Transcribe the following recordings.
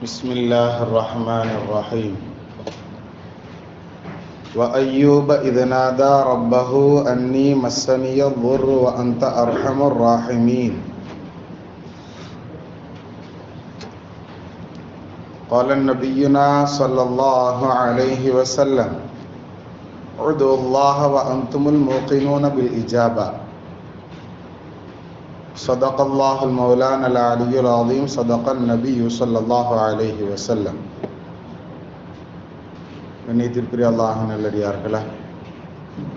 بسم الله الرحمن الرحيم وأيوب إذ نادى ربه أني مسني الضر وأنت أرحم الراحمين قال نبينا صلى الله عليه وسلم ادعوا الله وأنتم الموقنون بالإجابة صدق الله المولانا العلي العظيم صدق النبي صلى الله عليه وسلم. கண்ணியத்திற்குரிய அல்லாஹ்வின் நல்லடியார்களே,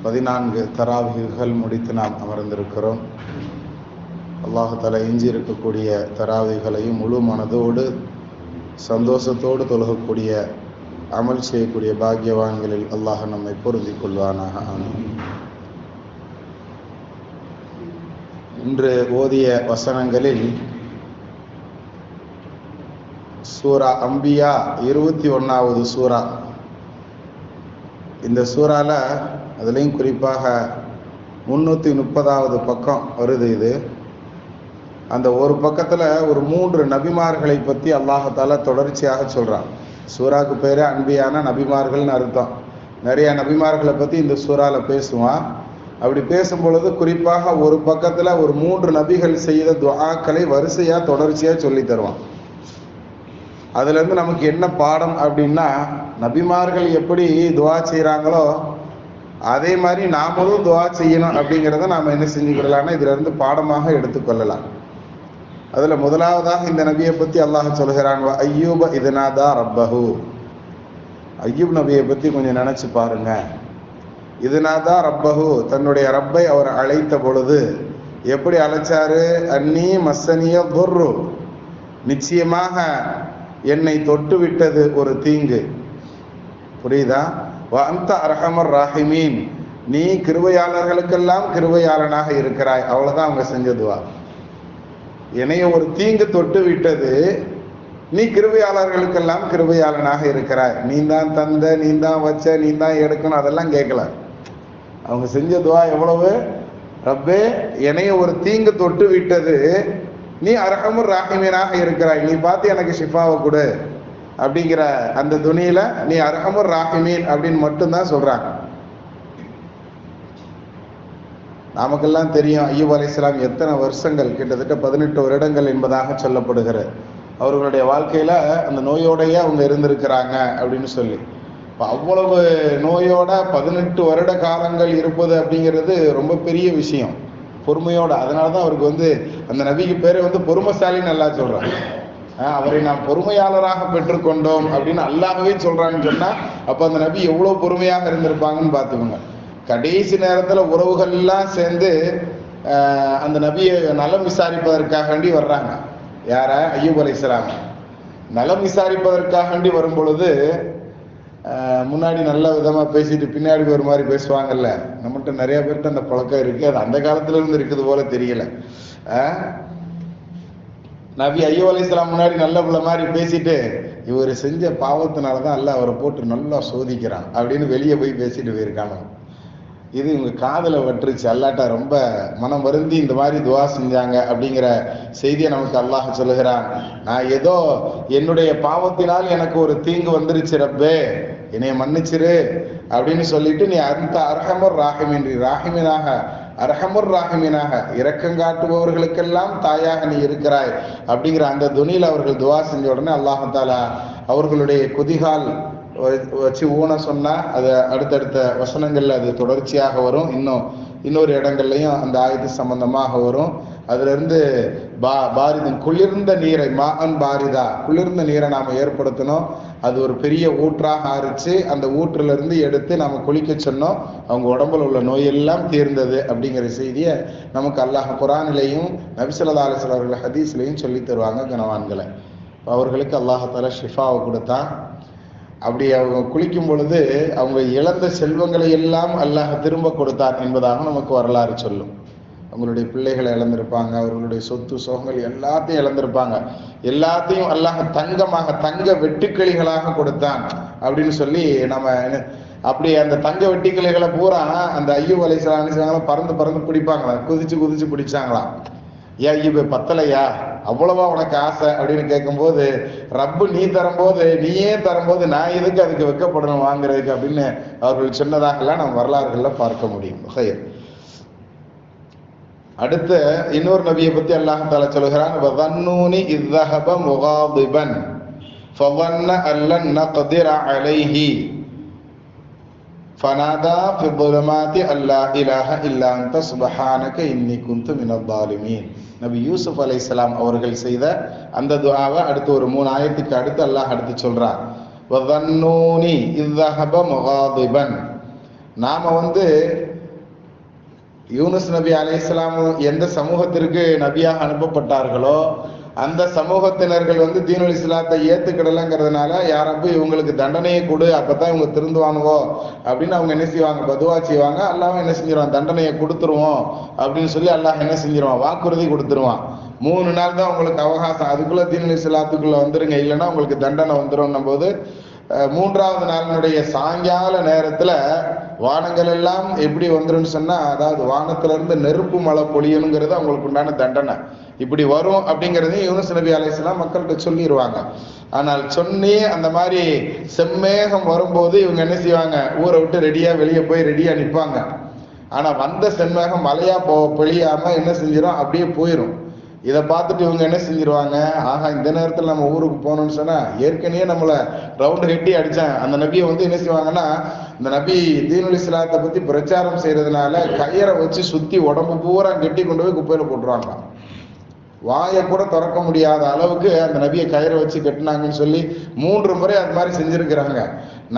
14 தராவீஹ்கள் முடித்து நாம் அமர்ந்திருக்கிறோம். அல்லாஹ் தஆலா எஞ்சி இருக்கக்கூடிய தராவீஹ்களையும் முழு மனதோடு சந்தோஷத்தோடு தொழுகக்கூடிய அமல் செய்யக்கூடிய பாக்கியவான்களில் அல்லாஹ் நம்மை பொருந்திக் கொள்வானாக. ஆமீன். இன்று ஓதிய வசனங்களில் சூரா அம்பியா 21வது சூரா. இந்த சூறால அதுலேயும் குறிப்பாக 330வது பக்கம் வருது. இது அந்த ஒரு பக்கத்தில் ஒரு 3 நபிமார்களை பற்றி அல்லாஹ் தஆலா தொடர்ச்சியாக சொல்கிறான். சூறாவுக்கு பேர் அன்பியான நபிமார்கள்னு அர்த்தம். நிறைய நபிமார்களை பற்றி இந்த சூறாவில் பேசுவான். அப்படி பேசும் பொழுது குறிப்பாக ஒரு பக்கத்தில் ஒரு 3 நபிகள் செய்த துஆக்களை வரிசையாக தொடர்ச்சியாக சொல்லி தருவான். அதுலேருந்து நமக்கு என்ன பாடம் அப்படின்னா, நபிமார்கள் எப்படி துஆ செய்கிறாங்களோ அதே மாதிரி நாமளும் துஆ செய்யணும் அப்படிங்கிறத நாம் என்ன செஞ்சுக்கிடலாம்னா இதிலிருந்து பாடமாக எடுத்துக்கொள்ளலாம். அதில் முதலாவதாக இந்த நபியை பற்றி அல்லாஹ் சொல்கிறான், அய்யூப இத் நாதா ரப்பஹு. அய்யூப் நபியை பற்றி கொஞ்சம் நினச்சி பாருங்க. இத் நாதா ரப்பஹு, தன்னுடைய ரப்பை அவர் அழைத்த பொழுது எப்படி அழைச்சாரு? அன்னி மஸ்ஸனிய துர்ரு, நிச்சயமாக என்னை தொட்டு விட்டது ஒரு தீங்கு. புரியுதா? வ அன்த அர்ஹமர் ராஹிமீன், நீ கிருபையாளர்களுக்கெல்லாம் கிருபையாளனாக இருக்கிறாய். அவ்வளோதான் அவங்க செஞ்சதுவா. என்னைய ஒரு தீங்கு தொட்டு விட்டது, நீ கிருபையாளர்களுக்கெல்லாம் கிருபையாளனாக இருக்கிறாய். நீ தான் தந்த, நீ தான் வச்ச, நீ தான் எடுக்கணும், அதெல்லாம் கேட்கல. அவங்க செஞ்ச துவா எவ்வளவு? ரப்பே, என்னைய ஒரு தீங்கு தொட்டு விட்டது, நீ அர்ஹமுர் ராஹிமீனாக இருக்கிறாய், நீ பார்த்து எனக்கு ஷிஃபாவை கொடு அப்படிங்கிற அந்த துணியில நீ அர்ஹமுர் ராஹிமீன் அப்படின்னு மட்டும்தான் சொல்றாங்க. நமக்கெல்லாம் தெரியும் அய்யூப் அலைஹிஸ்ஸலாம் எத்தனை வருஷங்கள், கிட்டத்தட்ட 18 வருடங்கள் என்பதாக சொல்லப்படுகிறது. அவர்களுடைய வாழ்க்கையில அந்த நோயோடையே அவங்க இருந்திருக்கிறாங்க அப்படின்னு சொல்லி. இப்போ அவ்வளவு நோயோட 18 வருட காலங்கள் இருப்பது அப்படிங்கிறது ரொம்ப பெரிய விஷயம். பொறுமையோட. அதனால தான் அவருக்கு அந்த நபிக்கு பேரை பொறுமைசாலின்னு நல்லா சொல்றாங்க. அவரை நாம் பொறுமையாளராக பெற்றுக்கொண்டோம் அப்படின்னு அல்லாஹ்வே சொல்றாங்கன்னு சொன்னா அப்போ அந்த நபி எவ்வளவு பொறுமையாக இருந்திருப்பாங்கன்னு பார்த்துக்கோங்க. கடைசி நேரத்தில் உறவுகள் எல்லாம் சேர்ந்து அந்த நபியை நலம் விசாரிப்பதற்காக வேண்டி வர்றாங்க. யார? அய்யூப் அலைஹிஸ்ஸலாம். நலம் விசாரிப்பதற்காக வேண்டி வரும் பொழுது முன்னாடி நல்ல விதமாக பேசிட்டு பின்னாடி ஒரு மாதிரி பேசுவாங்கல்ல. நம்மகிட்ட நிறைய பேர்கிட்ட அந்த பழக்கம் இருக்குது. அது அந்த காலத்துல இருந்து இருக்குது போல தெரியல. நபி அய்யூப் அலைஹிஸ்ஸலாம் முன்னாடி நல்ல பிள்ளை மாதிரி பேசிட்டு, இவர் செஞ்ச பாவத்தினால தான் அல்லாஹ் அவரை போட்டு நல்லா சோதிக்கிறான் அப்படின்னு வெளியே போய் பேசிட்டு போயிருக்காங்க. இது இவங்க காதலை வட்டுருச்சு. அல்லாட்டா ரொம்ப மனம் வருந்தி இந்த மாதிரி துவா செஞ்சாங்க அப்படிங்கிற செய்தியை நமக்கு அல்லாஹ் சொல்லுகிறான். நான் ஏதோ என்னுடைய பாவத்தினால் எனக்கு ஒரு தீங்கு வந்துருச்சு ரப்பே, என்னைய மன்னிச்சிரு அப்படின்னு சொல்லிட்டு நீ அந்த அர்ஹமுர் ராஹிமீன், ராஹிமீனாக அர்ஹமுர் ராஹிமீனாக இரக்கங்காட்டுபவர்களுக்கெல்லாம் தாயாக நீ இருக்கிறாய் அப்படிங்கிற அந்த துணியில் அவர்கள் துவா செஞ்ச உடனே அல்லாஹ் தஆலா அவர்களுடைய குதிகால் வச்சு ஊன சொன்னா அது அடுத்தடுத்த வசனங்கள்ல அது தொடர்ச்சியாக வரும். இன்னொரு இடங்கள்லையும் அந்த ஆயத்து சம்பந்தமாக வரும். அதுல இருந்து பாரிதன், குளிர்ந்த நீரை, மாஅன் பாரிதா, குளிர்ந்த நீரை நாம ஏற்படுத்தணும். அது ஒரு பெரிய ஊற்றாக ஆரிச்சு அந்த ஊற்றுல இருந்து எடுத்து நாம குளிக்க சொன்னோம். அவங்க உடம்புல உள்ள நோயெல்லாம் தீர்ந்தது அப்படிங்கிற செய்தியை நமக்கு அல்லாஹ் குர்ஆனிலையும் நபி ஸல்லல்லாஹு அலைஹி வஸல்லம் அவர்கள் ஹதீஸ்லையும் சொல்லி தருவாங்க கனவான்களை. அவர்களுக்கு அல்லாஹ் தஆலா ஷிஃபாவை கொடுத்தான். அப்படி அவங்க குளிக்கும் பொழுது அவங்க இழந்த செல்வங்களை எல்லாம் அல்லாஹ் திரும்ப கொடுத்தார் என்பதாக நமக்கு வரலாறு சொல்லும். அவங்களுடைய பிள்ளைகளை இழந்திருப்பாங்க, அவர்களுடைய சொத்து சோகங்கள் எல்லாத்தையும் இழந்திருப்பாங்க. எல்லாத்தையும் அல்லாஹ் தங்கமாக, தங்க வெட்டுக்கிளிகளாக கொடுத்தான் அப்படின்னு சொல்லி நம்ம அப்படி அந்த தங்க வெட்டுக்கிளிகளை பூரா அந்த அய்யூப் அலைஹிஸ்ஸலாம் பறந்து பறந்து பிடிப்பாங்களாம், குதிச்சு குதிச்சு பிடிச்சாங்களாம். ஏன் ஐயூபே பத்தலையா அவ்வளவா உனக்கு ஆசை அப்படின்னு கேட்கும்போது, ரப்பு நீ தரும்போது, நீயே தரும்போது நான் எதுக்கு அதுக்கு வெட்கப்படணும் வாங்குறதுக்கு அப்படின்னு அவர்கள் சொன்னதாகலாம் நம்ம வரலாறுகள்ல பார்க்க முடியும். அடுத்து இன்னொரு நபியை பத்தி அல்லாஹ் தஆலா சொல்கிறான், வதன்னூனி இذஹப முகாதிபன் ஃபவன்ன அல்லன் நக்திர அலைஹி ஃபனாதா ஃபி ظுலுமாத்தி அல்லா இலாஹ இல்லா அன்த சுப்ஹானக இன்னி குன்து மினல் ஸாலிமீன். நபி யூசுப் அலைஹிஸ்ஸலாம் அவர்கள் செய்த அந்த துஆவை அடுத்து ஒரு 3 ஆயத்துக்கு அடுத்து அல்லாஹ் அடுத்து சொல்றான், வதன்னூனி இذஹப முகாதிபன். நாம யூனுஸ் நபி அலைஹிஸ்ஸலாம் எந்த சமூகத்திற்கு நபியாக அனுப்பப்பட்டார்களோ அந்த சமூகத்தினர்கள் தீனுல் இஸ்லாத்தை ஏத்துக்கிடலங்கிறதுனால, யாரப்போ இவங்களுக்கு தண்டனையை கொடு, அப்பதான் இவங்க திருந்துவானுவோ அப்படின்னு அவங்க என்ன செய்வாங்க, பதுவா செய்வாங்க. அல்லாஹ் என்ன செஞ்சிருவான், தண்டனையை கொடுத்துருவோம் அப்படின்னு சொல்லி அல்லாஹ் என்ன செஞ்சிருவான், வாக்குறுதி கொடுத்துருவான். 3 நாள் தான் உங்களுக்கு அவகாசம், அதுக்குள்ள தீனுல் இஸ்லாத்துக்குள்ள வந்துருங்க, இல்லைன்னா உங்களுக்கு தண்டனை வந்துடும் போது 3வது நாளினுடைய சாயங்கால நேரத்துல வானங்கள் எல்லாம் எப்படி வந்துருன்னு சொன்னா, அதாவது வானத்துல இருந்து நெருப்பு மழை பொழியணுங்கிறது அவங்களுக்கு உண்டான தண்டனை. இப்படி வரும் அப்படிங்கிறதையும் யூனுஸ் நபி அலைஹிஸ்ஸலாம் மக்கள்கிட்ட சொல்லிடுவாங்க. ஆனால் சொன்னி அந்த மாதிரி செம்மேகம் வரும்போது இவங்க என்ன செய்வாங்க, ஊரை விட்டு ரெடியா வெளியே போய் ரெடியா நிற்பாங்க. ஆனா வந்த செம்மேகம் மழையா பொழியாம என்ன செஞ்சிடும், அப்படியே போயிடும். இதை பார்த்துட்டு இவங்க என்ன செஞ்சிருவாங்க, ஆஹா இந்த நேரத்தில் நம்ம ஊருக்கு போகணும்னு சொன்னா ஏற்கனவே நம்மளை ரவுண்டு கட்டி அடிச்சான். அந்த நபியை என்ன செய்வாங்கன்னா, இந்த நபி தீனுல் இஸ்லாத்தை பத்தி பிரச்சாரம் செய்யறதுனால கயிறை வச்சு சுத்தி உடம்பு பூரா கட்டி கொண்டு போய் குப்பையில போட்டுருவாங்க. வாயை கூட திறக்க முடியாத அளவுக்கு அந்த நபியை கயிறை வச்சு கட்டினாங்கன்னு சொல்லி 3 முறை அது மாதிரி செஞ்சிருக்கிறாங்க.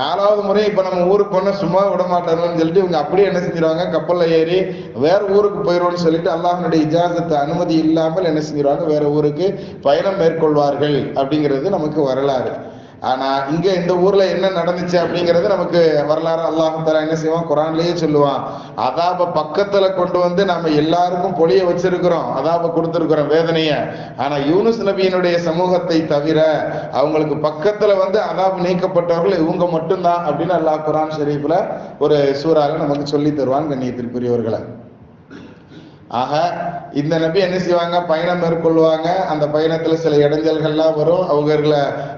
4வது முறை இப்ப நம்ம ஊருக்கு போனா சும்மா விட மாட்டாருன்னு சொல்லிட்டு இவங்க அப்படியே என்ன செஞ்சிருவாங்க, கப்பல்ல ஏறி வேற ஊருக்கு போயிடுவோம்னு சொல்லிட்டு அல்லாஹ்வுடைய இஜாசத்து அனுமதி இல்லாமல் என்ன செஞ்சிருவாங்க, வேற ஊருக்கு பயணம் மேற்கொள்வார்கள் அப்படிங்கிறது நமக்கு வரலாறு. ஆனா இங்க இந்த ஊர்ல என்ன நடந்துச்சு அப்படிங்கிறது நமக்கு வரலாறு அல்லாஹ் தஆலா என்ன செய்வான், குர்ஆன்லயே சொல்லுவான். அதாப பக்கத்துல கொண்டு நம்ம எல்லாருக்கும் பொழிய வச்சிருக்கிறோம், அதாப கொடுத்திருக்கிறோம் வேதனைய. ஆனா யூனுஸ் நபியினுடைய சமூகத்தை தவிர அவங்களுக்கு பக்கத்துல அதாப நீக்கப்பட்டவர்கள் இவங்க மட்டும்தான் அப்படின்னு அல்லாஹ் குர்ஆன் ஷரீஃப்ல ஒரு சூறால நமக்கு சொல்லி தருவான். கண்ணியத்திற்குரியவர்களை, ஆக இந்த நபி என்ன செய்வாங்க, பயணம் மேற்கொள்வாங்க. அந்த பயணத்துல சில இடைஞ்சல்கள்லாம் வரும்.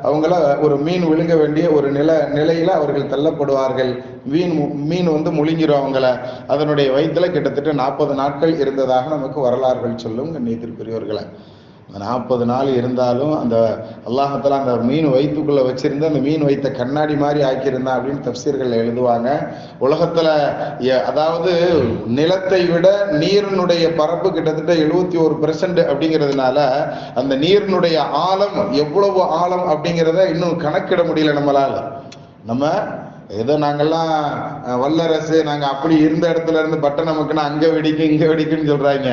அவங்கள ஒரு மீன் விழுங்க வேண்டிய ஒரு நிலையில அவர்கள் தள்ளப்படுவார்கள். மீன் முழுங்கிரும் அவங்கள. அதனுடைய வயிற்றுல கிட்டத்தட்ட 40 நாட்கள் இருந்ததாக நமக்கு வரலாறுகள் சொல்லும். கண்ணியத்திற்குரியவர்களை, 40 நாள் இருந்தாலும் அந்த அல்லாஹ் தஆலா அந்த மீன் வயிற்றுக்குள்ள வச்சிருந்து அந்த மீன் வைத்த கண்ணாடி மாதிரி ஆக்கியிருந்தான் அப்படின்னு தஃப்சீர்கள் எழுதுவாங்க. உலகத்துல அதாவது நிலத்தை விட நீரினுடைய பரப்பு கிட்டத்தட்ட 71% அப்படிங்கிறதுனால அந்த நீரினுடைய ஆழம் எவ்வளவு ஆழம் அப்படிங்கிறத இன்னும் கணக்கிட முடியல நம்மளால. நம்ம ஏதோ நாங்கெல்லாம் வல்லரசு, நாங்க அப்படி இருந்த இடத்துல இருந்து பட்டம் நமக்குன்னா அங்க வெடிக்கும் இங்க வெடிக்குன்னு சொல்றாங்க.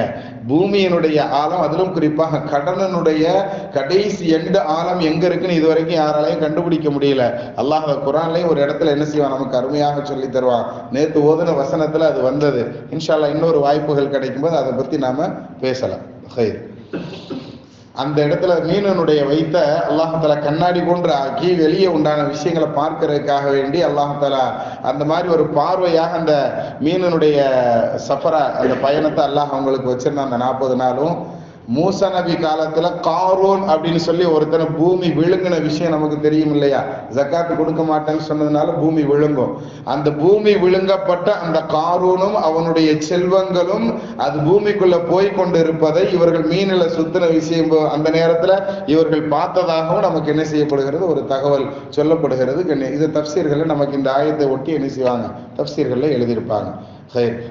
பூமியினுடைய ஆழம், அதிலும் குறிப்பாக கடலினுடைய கடைசி எண்டு ஆழம் எங்க இருக்குன்னு இதுவரைக்கும் யாராலையும் கண்டுபிடிக்க முடியல. அல்லாஹ் குர்ஆன்லயும் ஒரு இடத்துல என்ன செய்வான், நமக்கு அருமையாக சொல்லி தருவான். நேற்று ஓதுன வசனத்துல அது வந்தது. இன்ஷா அல்லாஹ் இன்னொரு வாய்ப்புகள் கிடைக்கும் போது அதை பத்தி நாம பேசலாம். அந்த இடத்துல மீனனுடைய வைத்த அல்லாஹ் தஆலா கண்ணாடி போன்று ஆக்கி வெளியே உண்டான விஷயங்களை பார்க்கறதுக்காக வேண்டி அல்லாஹ் தஆலா அந்த மாதிரி ஒரு பார்வையாக அந்த மீனனுடைய சஃபரா, அந்த பயணத்தை அல்லாஹ் அவங்களுக்கு வச்சிருந்தான். அந்த 40 நாளும் மூசா நபி காலத்துல காரூன் அப்படின்னு சொல்லி ஒருத்தனை பூமி விழுங்கின விஷயம் நமக்கு தெரியும் இல்லையா? ஜக்காத்து கொடுக்க மாட்டேன்னு சொன்னதுனால பூமி விழுங்கும். அந்த பூமி விழுங்கப்பட்ட அந்த காரூனும் அவனுடைய செல்வங்களும் அது பூமிக்குள்ள போய் கொண்டு இருப்பதை இவர்கள் மீனில சுத்தின விஷயம் அந்த நேரத்துல இவர்கள் பார்த்ததாகவும் நமக்கு என்ன செய்யப்படுகிறது, ஒரு தகவல் சொல்லப்படுகிறது. இது தஃப்சீர்கள் நமக்கு இந்த ஆயத்தை ஒட்டி என்ன செய்வாங்க, தஃப்சீர்கள் எழுதியிருப்பாங்க.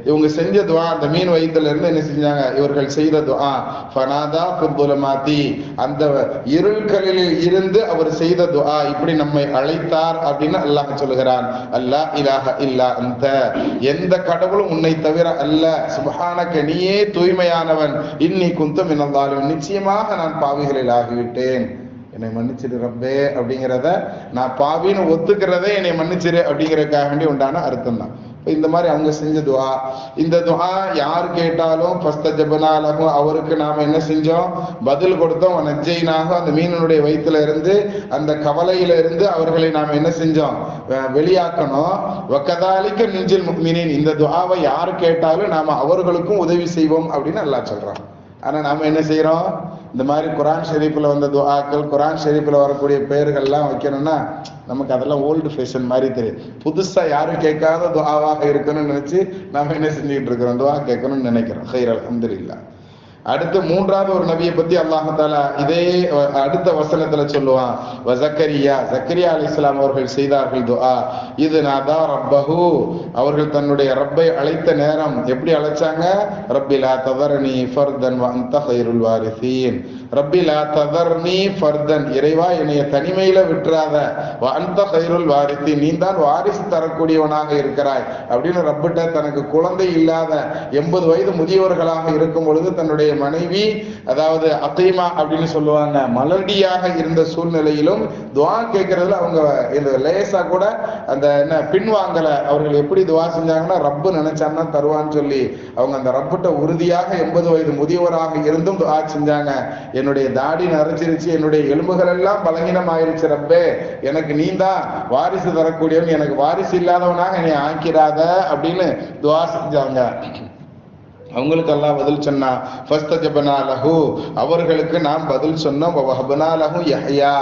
இவங்க செஞ்ச துஆ, அந்த மீன் வயிற்றுல இருந்து என்ன செஞ்சாங்க, இவர்கள் செய்த துஆ ஃபனாதா ஃபி ظுலுமாத்தி, அந்த இருள்களில் இருந்து அவர் செய்த துஆ, இப்படி நம்மை அழைத்தார் அப்படின்னு அல்லாஹ் சொல்கிறான். அல்லா இலாஹ இல்லா அன்த, எந்த கடவுளும் உன்னை தவிர அல்ல, சுப்ஹானக நீயே தூய்மையானவன், இன்னி குன்து மினல் ஸாலிமீன், நிச்சயமாக நான் பாவிகளில் ஆகிவிட்டேன், என்னை மன்னிச்சிரு ரப்பே அப்படிங்கிறத, நான் பாவின்னு ஒத்துக்கிறதே என்னை மன்னிச்சிரு அப்படிங்கிறதுக்காக வேண்டி உண்டான அர்த்தம் தான். இந்த மாதிரி அவங்க செஞ்ச துஆ. இந்த துஆ யார் கேட்டாலும் ஃபஸ்தஜப்னா லஹு, அவருக்கு நாம என்ன செஞ்சோம், பதில் கொடுத்தோம். நஜ்ஜைனாஹு, அந்த மீனுடைய வயிற்றுல இருந்து அந்த கவலையில இருந்து அவர்களை நாம என்ன செஞ்சோம், வெளியாக்கணும். வகதாலிக நுஞ்சில் முஃமினீன், இந்த துஆவை யார் கேட்டாலும் நாம அவர்களுக்கும் உதவி செய்வோம் அப்படின்னு அல்லாஹ் சொல்றான். ஆனா நாம என்ன செய்யறோம், இந்த மாதிரி குரான் ஷெரீஃபில் வந்த துஆக்கள், குரான் ஷெரீஃபில் வரக்கூடிய பெயர்கள்லாம் வைக்கணும்னா நமக்கு அதெல்லாம் ஓல்டு ஃபேஷன் மாதிரி தெரியும். புதுசா யாரும் கேட்காத துஆவாக இருக்கணும்னு நினைச்சு நாம என்ன செஞ்சுக்கிட்டு இருக்கிறோம், துஆ கேட்கணும்னு நினைக்கிறோம். ஹைர், அல்ஹம்துலில்லாஹ். அடுத்து மூன்றாவது ஒரு நபியை பத்தி அல்லாஹ் தஆலா இதே அடுத்த வசனத்துல சொல்லுவான். ஜக்கரியா அலைஹிஸ்ஸலாம் அவர்கள் செய்தார்கள் துஆ. இது நாதா ரப்பஹு, அவர்கள் தன்னுடைய ரப்பை அழைத்த நேரம் எப்படி அழைச்சாங்க? ரப்பி லா ததர்னி ஃபர்தன் வ அன்த கைருல் வாரிசீன். ரப்பி லா ததர்னி ஃபர்தன், இறைவா என்னைய தனிமையில விட்டுறாத, வ அன்த கைருல் வாரிசீன், நீ தான் வாரிசு தரக்கூடியவனாக இருக்கிறாய் அப்படின்னு ரப்பிட்ட தனக்கு குழந்தை இல்லாத 80 வயது முதியவர்களாக இருக்கும் பொழுது தன்னுடைய மனைவி, அதாவது அகீமா அப்படின்னு சொல்லுவாங்க, மலடியாக இருந்த சூழ்நிலையிலும் துஆ கேட்கறதுல அவங்க இந்த லேசா கூட அந்த என்ன பின்வாங்கல. அவர்கள் எப்படி துஆ செஞ்சாங்கன்னா, ரப்பு நினைச்சான்னா தருவான்னு சொல்லி அவங்க அந்த ரப்பிட்ட உறுதியாக 80 வயது முதியவராக இருந்தும் துஆ செஞ்சாங்க. என்னுடைய தாடி நரைச்சிருச்சு, என்னுடைய எலும்புகள் எல்லாம் பலகீனம் ஆயிருச்சு, ரப்பே எனக்கு நீ தான் வாரிசு தரக்கூடியவன், எனக்கு வாரிசு இல்லாதவனாக என்னை ஆக்கிறாத அப்படின்னு துஆ செஞ்சாங்க. அவங்களுக்கு அல்லாஹ் பதில் சொன்னா, ஃபஸ்தஜபனா லஹு, அவர்களுக்கு நாம் பதில் சொன்னோம். வஹபனா லஹு யஹ்யா,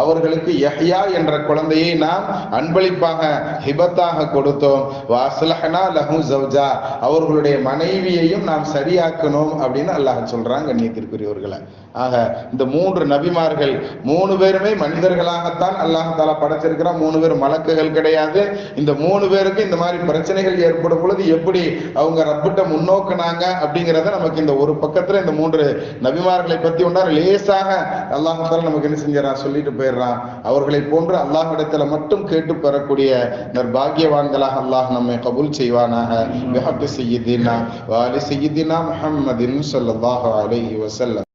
அவர்களுக்கு யஹ்யா என்ற குழந்தையை நாம் அன்பளிப்பாக ஹிபத்தாக கொடுத்தோம். வஅஸ்லஹனா லஹு ஜௌஜா, அவர்களுடைய மனைவியையும் நாம் சரியாக்கணும் அப்படின்னு அல்லாஹ் சொல்றாங்க. கண்ணியத்திற்குரியவர்களே, ஆக இந்த 3 நபிமார்கள் 3 பேருமே மனிதர்களாகத்தான் அல்லாஹ் தஆலா படைச்சிருக்கிறான். 3 பேர் மலக்குகள் கிடையாது. இந்த 3 பேருக்கு இந்த மாதிரி பிரச்சனைகள் ஏற்படும் பொழுது எப்படி அவங்க ரப்பிட்ட முன்னோக்குனாங்க அப்படிங்கிறத நமக்கு இந்த ஒரு பக்கத்துல இந்த 3 நபிமார்களை பத்தி ஒன்றா லேசாக அல்லாஹ் தஆலா நமக்கு என்ன செஞ்சான் சொல்லிட்டு போயிடுறான். அவர்களை போன்று அல்லாஹ்விடத்துல மட்டும் கேட்டு பெறக்கூடிய நற்பாக்கியவான்களாக அல்லாஹ் நம்மை கபூல் செய்வானாக. பிஹக்கி சய்யிதினா வ ஆலி சய்யிதினா முஹம்மதின் ஸல்லல்லாஹு அலைஹி வஸல்லம்.